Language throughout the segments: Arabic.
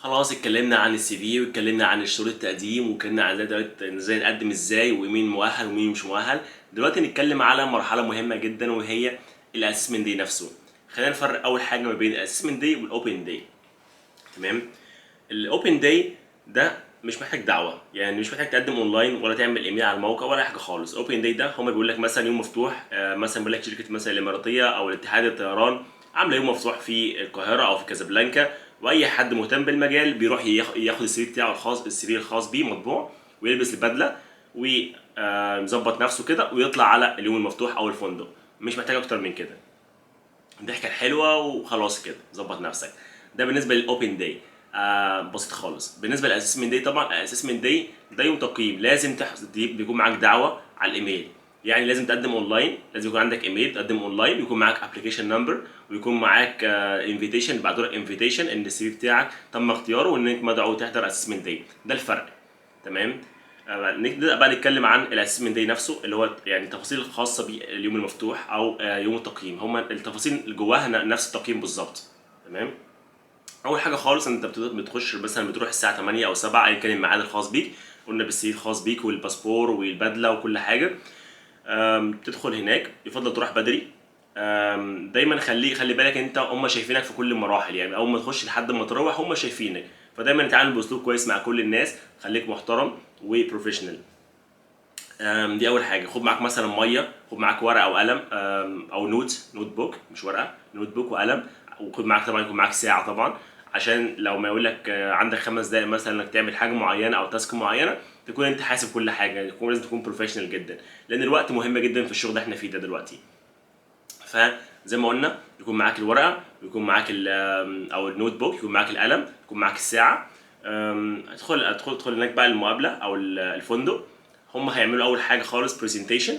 خلاص اتكلمنا عن السي في واتكلمنا عن شروط التقديم واتكلمنا عن ازاي نقدم ازاي ومين مؤهل ومين مش مؤهل. دلوقتي نتكلم على مرحله مهمه جدا وهي الاسسمنت دي نفسه. خلينا نفرق اول حاجه ما بين الاسسمنت دي والاوبن داي. تمام. الاوبن داي ده مش محتاج دعوه، يعني مش محتاج تقدم اونلاين ولا تعمل ايميل على الموقع ولا حاجه خالص. اوبن داي ده هم بيقول لك مثلا يوم مفتوح، مثلا بيقول لك شركه مثلا الاماراتيه او الاتحاد الطيران عامله يوم مفتوح في القاهره او في كازابلانكا، واي حد مهتم بالمجال بيروح ياخد السي في بتاعه الخاص، السي في الخاص بيه مطبوع، ويلبس البدله ويظبط نفسه كده ويطلع على اليوم المفتوح او الفندق. مش محتاج اكتر من كده، الضحكه الحلوه وخلاص كده ظبط نفسك. ده بالنسبه للاوبن داي. بسيط خالص. بالنسبه للاسسمنت داي، طبعا الاسسمنت داي ده يوم تقييم، لازم بيكون معاك دعوه على الايميل. يعني لازم تقدم اونلاين، لازم يكون عندك ايميل تقدم اونلاين، ويكون معاك ابلكيشن نمبر، ويكون معاك انفيتيشن، بعتوا لك انفيتيشن ان السي في بتاعك تم اختياره وانك مدعو تحضر اسسمنت داي. ده الفرق. تمام. نبدا بقى نتكلم عن الاسسمنت داي نفسه، اللي هو يعني التفاصيل الخاصه باليوم المفتوح او يوم التقييم. هما التفاصيل اللي جواها نفس التقييم بالظبط. تمام. اول حاجه خالص انت بتخش مثلا، بتروح الساعه 8 او 7 ايا كان الميعاد الخاص بيك، قلنا بالسي في الخاص بيك والباسبور والبدله وكل حاجه. تدخل هناك، يفضل تروح بدري. دايما خلي بالك انت، هم شايفينك في كل المراحل، يعني اول ما تخش لحد ما تروح هم شايفينك. فدايما اتعامل باسلوب كويس مع كل الناس، خليك محترم وبروفيشنال. دي اول حاجه. خد معاك مثلا ميه، خد معاك ورقه او قلم، او نوت بوك، مش ورقه، نوت بوك وقلم. وخد معاك طبعا، يكون معاك ساعه طبعا، عشان لو ما يقول لك عندك 5 دقايق مثلا انك تعمل حاجه معينه او تاسك معينه، تكون انت حاسب كل حاجه. لازم تكون بروفيشنال جدا، لان الوقت مهم جدا في الشغل اللي احنا فيه ده دلوقتي. فزي ما قلنا، يكون معاك الورقه، ويكون معاك او النوت بوك، يكون معاك القلم، يكون معاك الساعه. ادخل هناك بقى المقابله او الفندق. هم هيعملوا اول حاجه خالص برزنتيشن،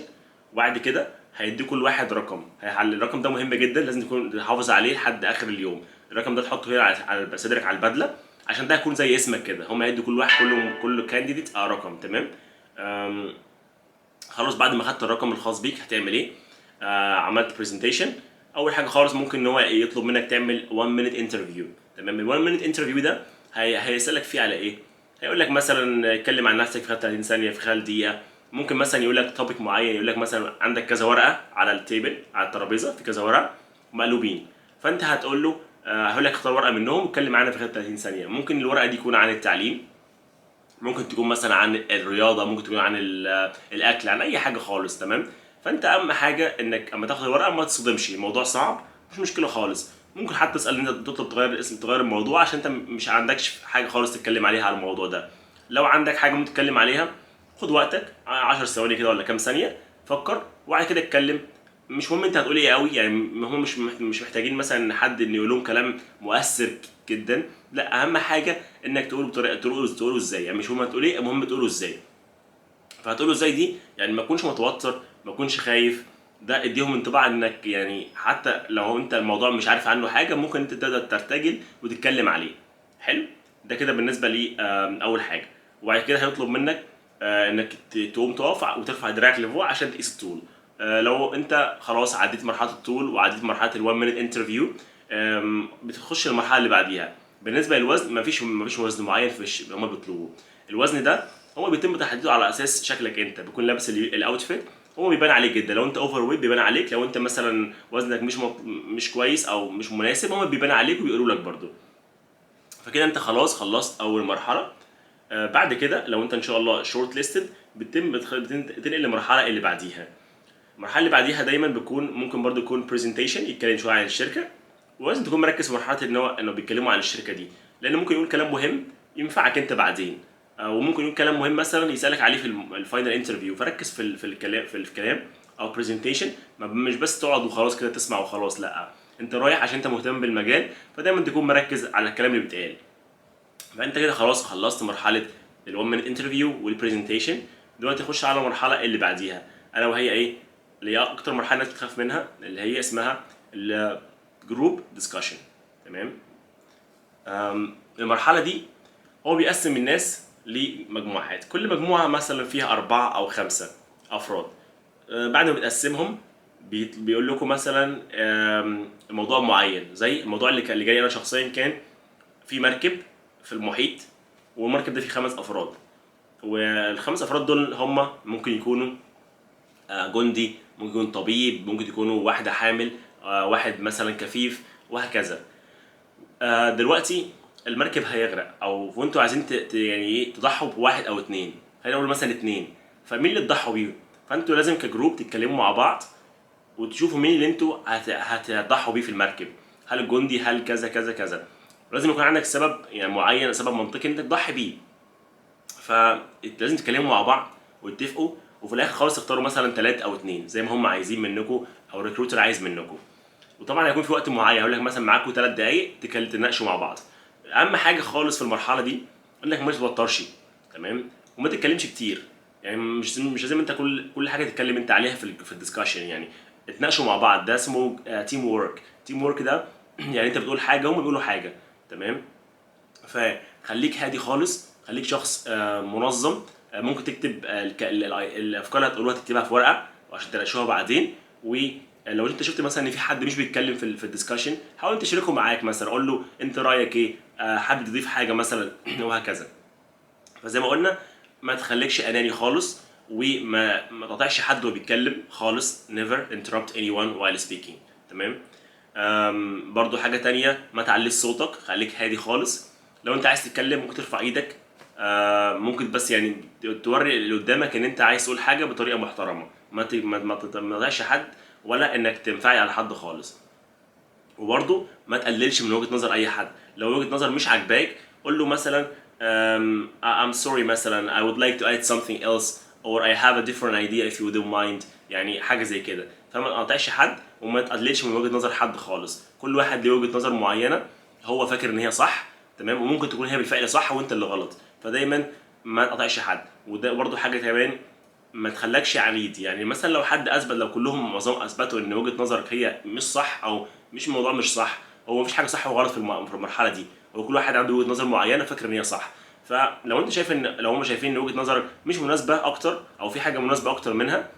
وبعد كده هيدي كل واحد رقم. الرقم ده مهم جدا، لازم تكون تحافظ عليه لحد اخر اليوم. الرقم ده تحطه هنا على صدرك على البدله، عشان ده يكون زي اسمك كده. هم هيدوا كل واحد، كل كانديديت رقم. تمام. خلاص، بعد ما خدت الرقم الخاص بيك هتعمل ايه؟ عملت برزنتيشن. اول حاجه خالص ممكن ان هو يطلب منك تعمل 1 minute انترفيو. تمام. ال 1 minute انترفيو ده هيسالك فيه على ايه؟ هيقول لك مثلا اتكلم عن نفسك في خلال 30 ثانيه، في خلال دقيقه. ممكن مثلا يقول لك توبيك معين، يقول لك مثلا عندك كذا ورقه على التيبل، على الترابيزه في كذا ورقه مقلوبين. فانت هتقول له هقول لك اختار ورقه منهم واتكلم عنها في خلال 30 ثانيه. ممكن الورقه دي يكون عن التعليم، ممكن تكون مثلا عن الرياضه، ممكن تكون عن الاكل، عن اي حاجه خالص. تمام. فانت اهم حاجه انك اما تاخد الورقه ما تصدمش. الموضوع صعب، مش مشكله خالص. ممكن حتى تسال ان انت تطلب تغير الاسم، تغير الموضوع، عشان انت مش عندكش حاجه خالص تتكلم عليها على الموضوع ده. لو عندك حاجه ممكن تتكلم عليها، خد وقتك 10 ثواني كده ولا كام ثانيه، فكر وبعد كده اتكلم. مش مهم انت هتقول ايه قوي، يعني هم مش محتاجين مثلا حد ان يقول لهم كلام مؤثر جدا. لا، اهم حاجه انك تقول بطريقه، تقوله ازاي. يعني مش مهم تقول ايه، المهم تقوله ازاي. فهتقوله ازاي دي، يعني ما تكونش متوتر، ما تكونش خايف. ده اديهم انطباع انك يعني حتى لو انت الموضوع مش عارف عنه حاجه، ممكن انت تقدر ترتجل وتتكلم عليه. حلو. ده كده بالنسبه لي اول حاجه. وبعد كده هيطلب منك انك تقوم تقف وترفع دراعك لفوق عشان تقيس الطول. لو انت خلاص عديت مرحله الطول وعديت مرحله ال1 minute انترفيو، بتخش المرحله اللي بعديها. بالنسبه للوزن، مفيش وزن معين هم بيطلبوه. الوزن ده هو بيتم تحديده على اساس شكلك. انت بيكون لابس الاوتفيت، هو بيبان عليك جدا. لو انت اوفر ويت بيبان عليك، لو انت مثلا وزنك مش كويس او مش مناسب، هم بيبان عليك وبيقولوا لك برضو. فكده انت خلاص خلصت اول مرحله. بعد كده لو انت ان شاء الله شورت ليستد، بتنقل للمرحله اللي بعديها. المرحله اللي بعديها دايما بيكون ممكن برضو يكون برزنتيشن، يتكلم شويه عن الشركه. ولازم تكون مركز في مرحله ان هو انه بيتكلموا عن الشركه دي، لان ممكن يقول كلام مهم ينفعك انت بعدين. وممكن يقول كلام مهم مثلا يسالك عليه في الفاينل انترفيو. فركز في الكلام، في الكلام او برزنتيشن. مش بس تقعد وخلاص كده تسمع وخلاص، لا، انت رايح عشان انت مهتم بالمجال، فدايما تكون مركز على الكلام اللي بيتقال. فانت كده خلاص خلصت مرحله ال1 minute انترفيو والبرزنتيشن. دلوقتي تخش على المرحله اللي بعديها، الا وهي ايه؟ اللي هي اكتر مرحله الناس بتخاف منها، اللي هي اسمها الجروب ديسكشن. تمام. المرحله دي هو بيقسم الناس لمجموعات، كل مجموعه مثلا فيها 4 أو 5 أفراد. بعد ما بتقسمهم، بيقول لكم مثلا موضوع معين. زي الموضوع اللي جاي انا شخصيا، كان في مركب في المحيط، والمركب ده فيه 5 افراد، والخمس افراد دول هم ممكن يكونوا جندي، ممكن يكون طبيب، ممكن يكونوا واحده حامل، واحد مثلا كفيف، وهكذا. دلوقتي المركب هيغرق، او وانتوا عايزين يعني ايه تضحوا بواحد او اتنين، خلينا نقول مثلا اتنين، فمين اللي تضحوا بيهم؟ فانتوا لازم كجروب تتكلموا مع بعض وتشوفوا مين اللي انتوا هتضحوا بيه في المركب. هل الجندي، هل كذا كذا كذا. لازم يكون عندك سبب يعني معين، سبب منطقي انك تضحي بيه. فلازم تتكلموا مع بعض وتتفقوا، وفي الاخر خالص تختاروا مثلا 3 او 2 زي ما هم عايزين منكم، او الريكروتر عايز منكم. وطبعا هيكون في وقت معين، هقول لك مثلا معاكم 3 دقايق تناقشوا مع بعض. اهم حاجه خالص في المرحله دي انك ما تتوترش، تمام، وما تتكلمش كتير. يعني مش لازم انت كل حاجه تتكلم انت عليها في الدسكشن. يعني اتناقشوا مع بعض، ده اسمه تيم وورك. تيم وورك ده يعني انت بتقول حاجه هم بيقولوا حاجه، تمام. فخليك هادي خالص، خليك شخص منظم. ممكن تكتب الافكار اللي هتقولوها تكتبها في ورقه عشان تناقشوها بعدين. ولو انت شفت مثلا ان في حد مش بيتكلم في الدسكشن، حاول تشاركه معاك، مثلا قول له انت رايك ايه، حابب تضيف حاجه مثلا وهكذا. فزي ما قلنا ما تخليكش اناني خالص، وما تقاطعش حد وهو بيتكلم خالص. never interrupt anyone while speaking، تمام. برضو حاجه تانية، ما تعليش صوتك، خليك هادي خالص. لو انت عايز تتكلم ممكن ترفع ايدك، ممكن بس يعني توري اللي قدامك ان انت عايز تقول حاجه بطريقه محترمه، ما تضايقش حد ولا انك تنفعل على حد خالص. وبرضه ما تقللش من وجهه نظر اي حد. لو وجهه نظر مش عاجباك قول له مثلا I'm sorry مثلا I would like to add something else or I have a different idea if you don't mind، يعني حاجه زي كده. فما تقاطعش حد وما تقللش من وجهه نظر حد خالص. كل واحد له وجهه نظر معينه هو فاكر ان هي صح، تمام، وممكن تكون هي بالفعل صح وانت اللي غلط. فدايما ما تقاطعش حد. وده برضه حاجه كمان، ما تخلكش عنيد. يعني مثلا لو حد اثبت، لو كلهم معظمهم اثبتوا ان وجهه نظرك هي مش صح، او مش الموضوع مش صح، هو مفيش حاجه صح وغلط في المرحله دي. هو كل واحد عنده وجهه نظر معينه فاكر ان هي صح. فلو انت شايف ان، لو هم شايفين ان وجهه نظرك مش مناسبه اكتر، او في حاجه مناسبه اكتر منها،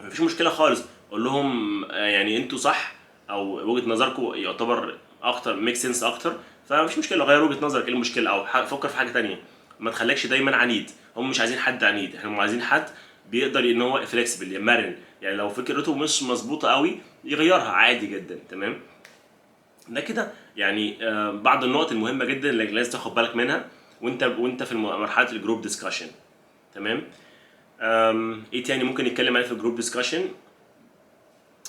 مفيش مشكله خالص. قول لهم يعني انتوا صح، او وجهه نظركم يعتبر اكتر ميك سنس اكتر، فمفيش مشكله غير وجهه نظرك. ايه المشكله؟ او فكر في حاجه تانية. ما تخليكش دايما عنيد. هم مش عايزين حد عنيد، هم عايزين حد بيقدر ان هو فليكسبل، مرن. يعني لو فكرته مش مظبوطه قوي يغيرها عادي جدا، تمام. ده كده يعني بعض النقط المهمه جدا اللي لازم تاخد بالك منها وانت في مرحله الجروب ديسكشن، تمام. ايه تاني ممكن نتكلم عليه في الجروب ديسكشن؟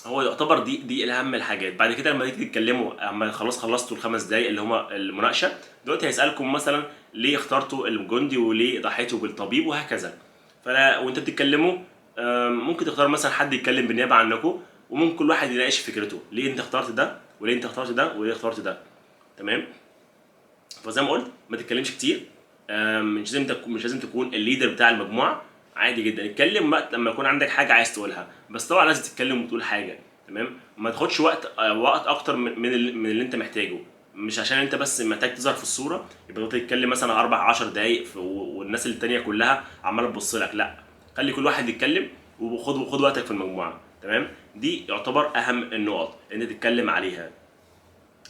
هو يعتبر دي الاهم الحاجات. بعد كده لما تيجي تتكلموا، اما خلاص خلصتوا ال5 دقايق اللي هما المناقشه، دلوقتي هيسالكم مثلا ليه اخترتوا الجندي وليه ضحيتوا بالطبيب وهكذا. فلا وانت بتتكلموا ممكن تختار مثلا حد يتكلم بالنيابه عنكم، وممكن كل واحد يناقش فكرته، ليه انت اخترت ده، وليه انت اخترت ده، وليه اخترت ده، تمام. فزي ما قلت ما تتكلمش كتير. مش لازم تكون الليدر بتاع المجموعه. عادي جدا اتكلم وقت لما يكون عندك حاجه عايز تقولها، بس طبعا لازم تتكلم وتقول حاجه، تمام. وما تاخدش وقت اكتر من اللي انت محتاجه. مش عشان انت بس محتاج تظهر في الصوره يبقى تتكلم مثلا 4 10 دقايق والناس التانيه كلها عماله تبص لك. لا، خلي كل واحد يتكلم، وخد وقتك في المجموعه، تمام. دي يعتبر اهم النقط ان انت تتكلم عليها.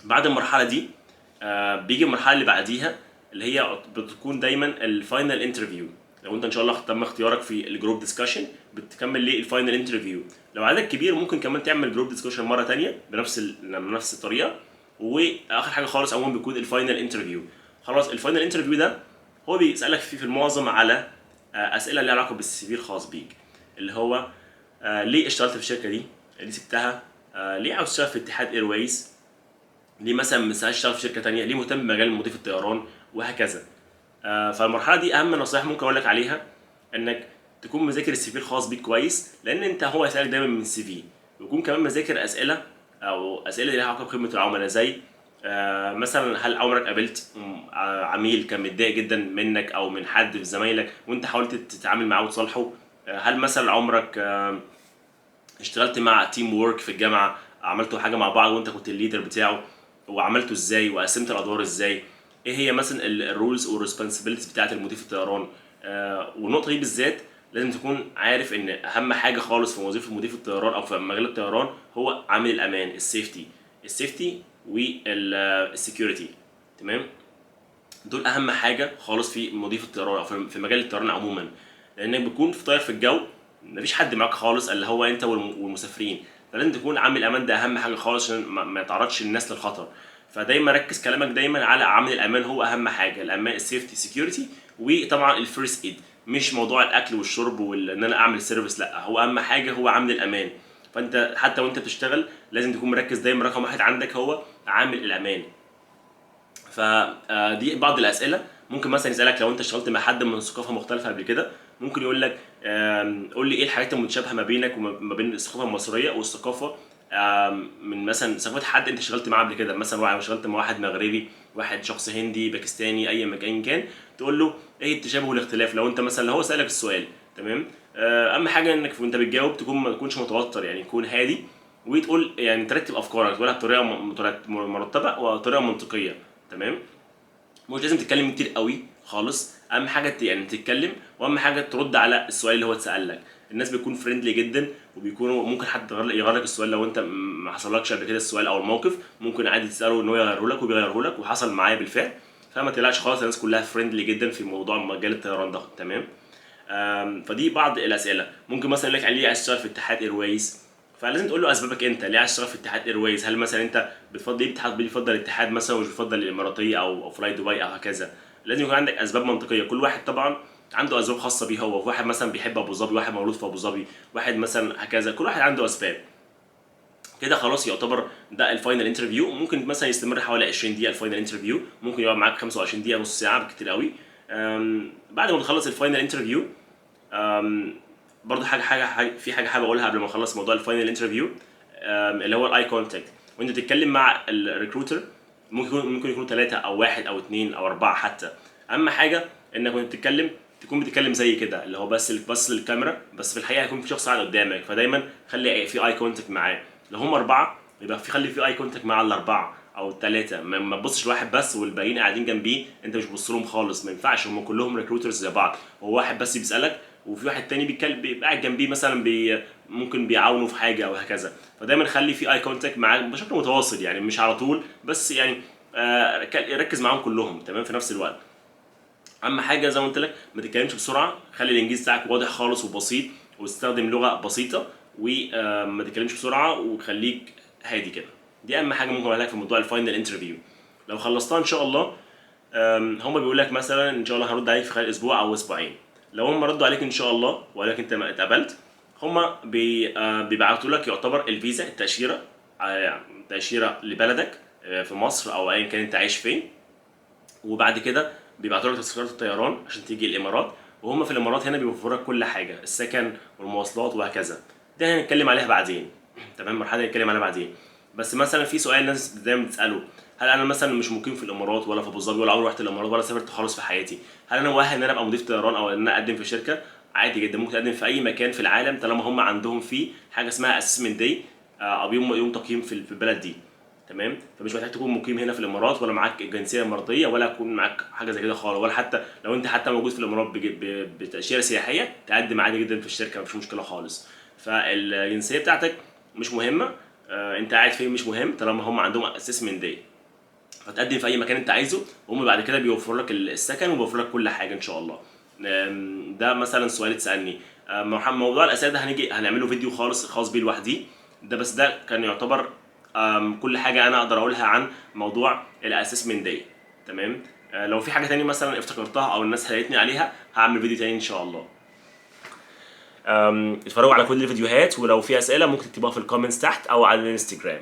بعد المرحله دي بيجي المرحله اللي بعديها، اللي هي بتكون دايما الفاينل انترفيو. لو انت ان شاء الله تم اختيارك في الجروب ديسكشن بتكمل ليه الفاينل انترفيو. لو عدد كبير ممكن كمان تعمل جروب ديسكشن مره تانية بنفس الطريقه. واخر حاجه خالص عموما بيكون الفاينل انترفيو. خلاص الفاينل انترفيو ده هو بيسالك فيه في المعظم على اسئله ليها علاقه بالسي في الخاص بيك، اللي هو ليه اشتغلت في الشركه دي، ليه سبتها، ليه عاوز تشتغل في اتحاد ايرويز، ليه مثلا مش عايز تشتغل في شركه تانية، ليه مهتم بمجال مضيف الطيران، وهكذا. فالمرحله دي اهم نصائح ممكن اقول لك عليها، انك تكون مذاكر السي في الخاص بيك كويس، لان انت هو هيسالك دايما من السي في. ويكون كمان مذاكر اسئله، او اسئله ليها علاقه بخدمه العملاء، زي مثلا هل عمرك قابلت عميل كان متضايق جدا منك او من حد في زمايلك وانت حاولت تتعامل معاه وتصالحه؟ هل مثلا عمرك اشتغلت مع تيم وورك في الجامعه، عملتوا حاجه مع بعض وانت كنت الليدر بتاعه، وعملته ازاي وقسمت الادوار ازاي؟ ايه هي مثلا الرولز والريسبونسبيلتيز بتاعه المضيف الطيران؟ والنقطه دي بالذات لازم تكون عارف ان اهم حاجه خالص في وظيفه مضيف الطيران او في مجال الطيران هو عامل الامان، السيفتي والسكيورتي، تمام. دول اهم حاجه خالص في مضيف الطيران او في مجال الطيران عموما، لانك بتكون في طاير في الجو، مفيش حد معاك خالص اللي هو انت والمسافرين، فلازم تكون عامل امان، ده اهم حاجه خالص عشان ما يتعرضش الناس للخطر. فدايما ركز كلامك دايما على عامل الامان، هو اهم حاجه، الامان السيفتي سكيورتي، وطبعا الفيرست ايد، مش موضوع الاكل والشرب وان انا اعمل سيرفيس، لا، هو اهم حاجه هو عامل الامان. فانت حتى وانت بتشتغل لازم تكون مركز دايما، رقم واحد عندك هو عامل الامان. فدي بعض الاسئله ممكن مثلا يسالك لو انت اشتغلت مع حد من ثقافه مختلفه قبل كده، ممكن يقول لك قول لي ايه الحاجات المتشابهه ما بينك وما بين الثقافه المصريه والثقافه من مثلا ثقافه حد انت اشتغلت معاه قبل كده، مثلا واحد اشتغلت مع واحد مغربي، واحد شخص هندي باكستاني، اي مكان كان، تقول له ايه التشابه والاختلاف لو انت مثلا، لو هو سالك السؤال. تمام. اهم حاجه انك وانت بتجاوب تكون ما تكونش متوتر، يعني تكون هادي، وتقول يعني ترتب افكارك، تقولها بطريقه مرتبه وطريقه منطقيه. تمام. مش لازم تتكلم كتير قوي خالص، اهم حاجه يعني تتكلم، واهم حاجه ترد على السؤال اللي هو اتسال لك. الناس بيكون فريندلي جدا، وبيكونوا ممكن حد يغير لك السؤال لو انت ما حصلكش قبل كده السؤال او الموقف، ممكن عادي تساله ان هو يغيره لك وبيغيره لك، وحصل معايا بالفعل. فما تقلقش خالص، الناس كلها فريندلي جدا في موضوع مجال الطيران ده. تمام. فدي بعض الاسئله. ممكن مثلا يقول لك ليه عايز تشتغل في اتحاد ايرويز، فلازم تقول له اسبابك انت ليه عايز تشتغل في اتحاد ايرويز. هل مثلا انت بتفضل ايه، بيفضل الاتحاد مثلا ومش بيفضل الاماراتيه او فلاي دبي او هكذا. لازم يكون عندك اسباب منطقيه، كل واحد طبعا عنده اسباب خاصه بيه هو، واحد مثلا بيحب ابو ظبي، واحد مولود في ابو ظبي، واحد مثلا هكذا، كل واحد عنده اسباب. كده خلاص يعتبر ده الفاينل انترفيو. ممكن مثلا يستمر حوالي 20 دقيقه الفاينل انترفيو، ممكن يقعد معاك 25 دقيقه، نص ساعه بالكتير قوي. بعد ما تخلص الفاينل انترفيو، برضه في حاجه حابب اقولها قبل ما اخلص موضوع الفاينل انترفيو، اللي هو الاي كونتاكت. وانت بتتكلم مع الريكروتر، ممكن يكونوا ثلاثه او واحد او اثنين او اربعه حتى. اهم حاجه انك وانت بتتكلم تكون بتتكلم زي كده، اللي هو بس للكاميرا، بس في الحقيقه هيكون في شخص قاعد قدامك، فدايما خلي في اي كونتاكت معاه. لو هم اربعه يبقى خلي في اي كونتاكت مع الاربعه او الثلاثه، ما تبصش لواحد بس والباقيين قاعدين جنبيه انت مش بتبص لهم خالص، ما ينفعش، هم كلهم ريكروترز زي بعض، هو واحد بس بيسالك وفي واحد تاني بيبقى قاعد جنبيه مثلا ممكن بيعاونه في حاجه او هكذا. فدايما خلي في اي كونتاكت معاه بشكل متواصل، يعني مش على طول بس يعني ركز معاهم كلهم. تمام. في نفس الوقت اهم حاجه زي ما قلت لك ما تتكلمش بسرعه، خلي الانجليزي بتاعك واضح خالص وبسيط، واستخدم لغه بسيطه، وما تتكلمش بسرعه، وخليك هادي كده. دي اهم حاجه ممكن اقولها لك في موضوع الفاينل انترفيو. لو خلصتها ان شاء الله، هم بيقول لك مثلا ان شاء الله هرد عليك في خلال اسبوع او اسبوعين. لو هم ردوا عليك ان شاء الله وقال لك انت ما اتقبلت، هم بيبعتوا لك يعتبر الفيزا، التاشيره، تاشيره لبلدك في مصر او ايا كان انت عايش فين. وبعد كده بيبعتوا لك تذكره الطيران عشان تيجي الامارات، وهم في الامارات هنا بيوفروا لك كل حاجه، السكن والمواصلات وهكذا. ده هنتكلم عليها بعدين. تمام. مرحله هنتكلم عليها بعدين. بس مثلا في سؤال الناس دايما بتساله، هل انا مثلا مش مقيم في الامارات ولا في ابو ظبي ولا عمري رحت الامارات ولا سافرت خالص في حياتي، هل انا مؤهل ان انا ابقى مضيف طيران او ان انا اقدم في شركه؟ عادي جدا، ممكن تقدم في اي مكان في العالم طالما هم عندهم فيه حاجه اسمها اسسمنت داي، او يوم تقييم في البلد دي. تمام. فمش محتاج تكون مقيم هنا في الامارات ولا معاك جنسيه اماراتيه ولا يكون معاك حاجه زي كده خالص، ولا حتى لو انت حتى موجود في الامارات بتاشيره سياحيه تقدم عادي جدا في الشركه، مفيش مشكله خالص. فالجنسيه بتاعتك مش مهمه، انت قاعد فين مش مهم طالما هم عندهم اسسمنت داي. فتقدم في اي مكان انت عايزه، وهم بعد كده بيوفروا لك السكن وبيوفروا لك كل حاجه ان شاء الله. ده مثلا سؤال اتسالني. موضوع الاسئله ده هنعمله فيديو خاص بيه لوحديه. بس ده كان يعتبر كل حاجه انا اقدر اقولها عن موضوع الاسسمنت داي. تمام. لو في حاجه تاني مثلا افتكرتها او الناس سالتني عليها هعمل فيديو تاني ان شاء الله. اتفرجوا على كل الفيديوهات، ولو في اسئله ممكن تكتبوها في الكومنتس تحت او على الانستجرام.